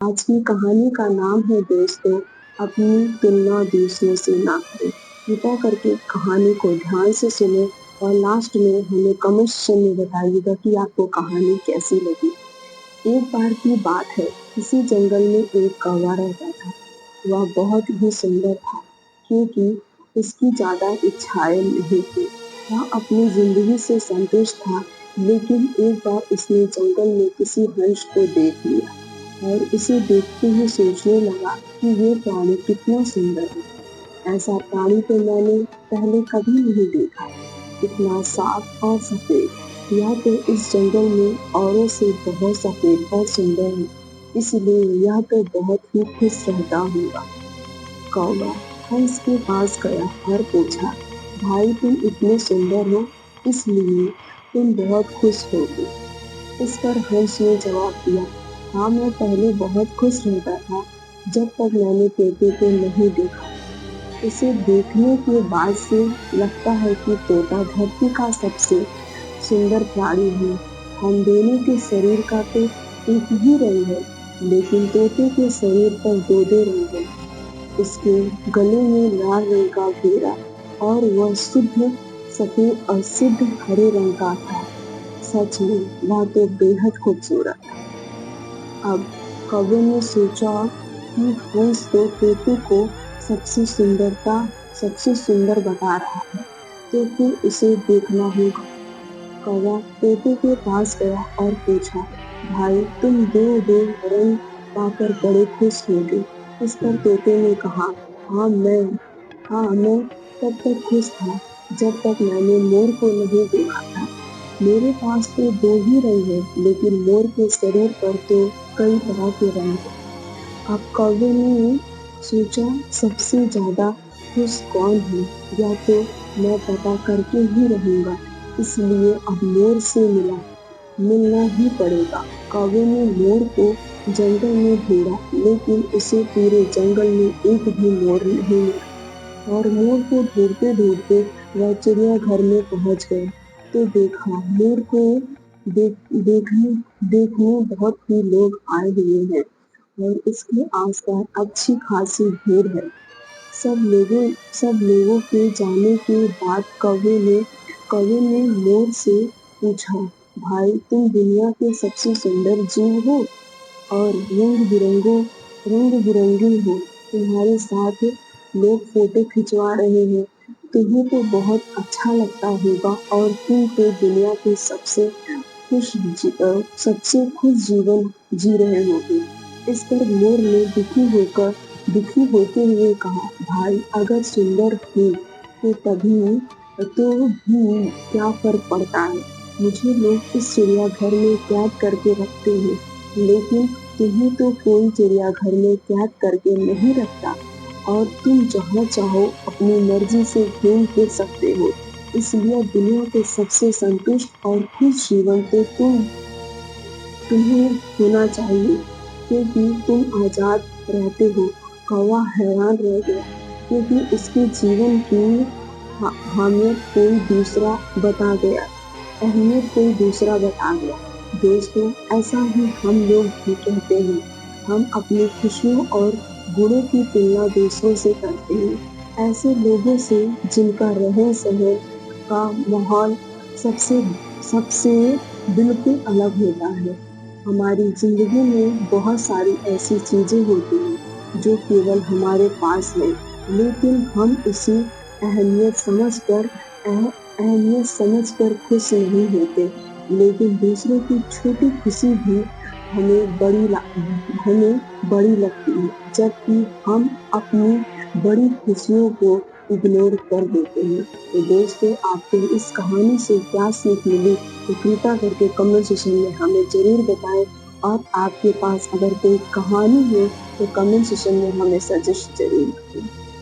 आज की कहानी का नाम है दोस्तों, अपनी तुलना दूसरों से ना करें। कृपया करके कहानी को ध्यान से सुने और लास्ट में हमें कमेंट सेक्शन में बताइएगा कि आपको कहानी कैसी लगी। एक बार की बात है, किसी जंगल में एक कौवा रहता था। वह बहुत ही सुंदर था, क्योंकि उसकी ज़्यादा इच्छाएं नहीं थी। वह अपनी जिंदगी से संतुष्ट था, लेकिन एक बार उसने जंगल में किसी हंस को देख लिया और उसे देखते ही सोचने लगा कि ये प्राणी कितना सुंदर है। ऐसा प्राणी तो मैंने पहले कभी नहीं देखा, इतना साफ और सफेद। यह तो इस जंगल में औरों से बहुत सफेद और सुंदर है, इसलिए यह तो बहुत ही खुश रहता होगा। कौवा हंस के पास गया और पूछा, भाई तुम इतने सुंदर हो, इसलिए तुम बहुत खुश होगे। इस पर हंस ने जवाब दिया, हाँ मैं पहले बहुत खुश रहता था, जब तक मैंने तोते को नहीं देखा। इसे देखने के बाद से लगता है कि तोता धरती का सबसे सुंदर प्राणी है। हम दोनों के शरीर का तो एक ही रंग है, लेकिन तोते के शरीर पर दो दो रंग है। उसके गले में लाल रंग का घेरा और वह शुद्ध सफेद और शुद्ध हरे रंग का था। सच में वह तो बेहद खूबसूरत था। अब कौवे ने सोचा कि हंस तो तोते को सबसे सुंदर बता रहा है, तो फिर उसे देखना होगा। कौवा तोते के पास गया और पूछा, भाई तुम दो दो रंग पाकर बड़े खुश होगे। इस पर तोते ने कहा, हाँ मैं हाँ मैं तब तक खुश था, जब तक मैंने मोर को नहीं देखा था। मेरे पास तो दो ही रंग है, लेकिन मोर के शरीर पर तो कई तरह के रंग हैं। अब कौवे ने सोचा, सबसे ज्यादा खुश कौन है, या तो मैं पता करके ही रहूंगा। इसलिए अब मोर से मिलना ही पड़ेगा। कौवे ने मोर को जंगल में ढूंढा, लेकिन उसे पूरे जंगल में एक भी मोर नहीं मिला। और मोर को ढूंढते ढूंढते वह चिड़ियाघर में पहुंच गया, तो देखा मोर को देखने देखने बहुत ही लोग आए हुए हैं और इसके आसपास अच्छी खासी भीड़ है। सब लोगों के जाने के बाद कौवे ने मोर से पूछा, भाई तुम दुनिया के सबसे सुंदर जीव हो और रंग बिरंगे हो। तुम्हारे साथ लोग फोटो खिंचवा रहे हैं। तुम्हें तो बहुत अच्छा लगता होगा और तुम तो दुनिया के सबसे खुश जीवन जी रहे होगे। इस पर मोर ने दुखी होते हुए कहा, भाई अगर सुंदर हूँ तो भी क्या फर्क पड़ता है। मुझे लोग इस चिड़ियाघर में कैद करके रखते हैं, लेकिन तुम्हें तो कोई चिड़ियाघर में कैद करके नहीं रखता और तुम जहाँ चाहो अपनी मर्जी से घूम फिर सकते हो। इसलिए दुनिया के सबसे संतुष्ट और खुश जीवन तो तुम्हें होना चाहिए, क्योंकि तुम आजाद रहते हो। कौवा हैरान रह गया, क्योंकि उसके जीवन की अहमियत कोई दूसरा बता गया दोस्तों, ऐसा ही हम लोग भी कहते हैं। हम अपनी खुशियों और गुणों की तुलना दूसरों से करते हैं, ऐसे लोगों से जिनका रहन सहन का माहौल सबसे सबसे बिल्कुल अलग होता है। हमारी जिंदगी में बहुत सारी ऐसी चीजें होती हैं जो केवल हमारे पास है, लेकिन हम उसी अहमियत समझकर अहमियत समझकर खुश नहीं होते। लेकिन दूसरों की छोटी खुशी भी हमें बड़ी लगती है, जबकि हम अपनी बड़ी खुशियों को इग्नोर कर देते हैं। तो दोस्तों, आपको इस कहानी से क्या सीख मिली, तो कृपया करके कमेंट सेक्शन में हमें जरूर बताएं। और आपके पास अगर कोई कहानी हो तो कमेंट सेक्शन में हमें सजेस्ट जरूर करें।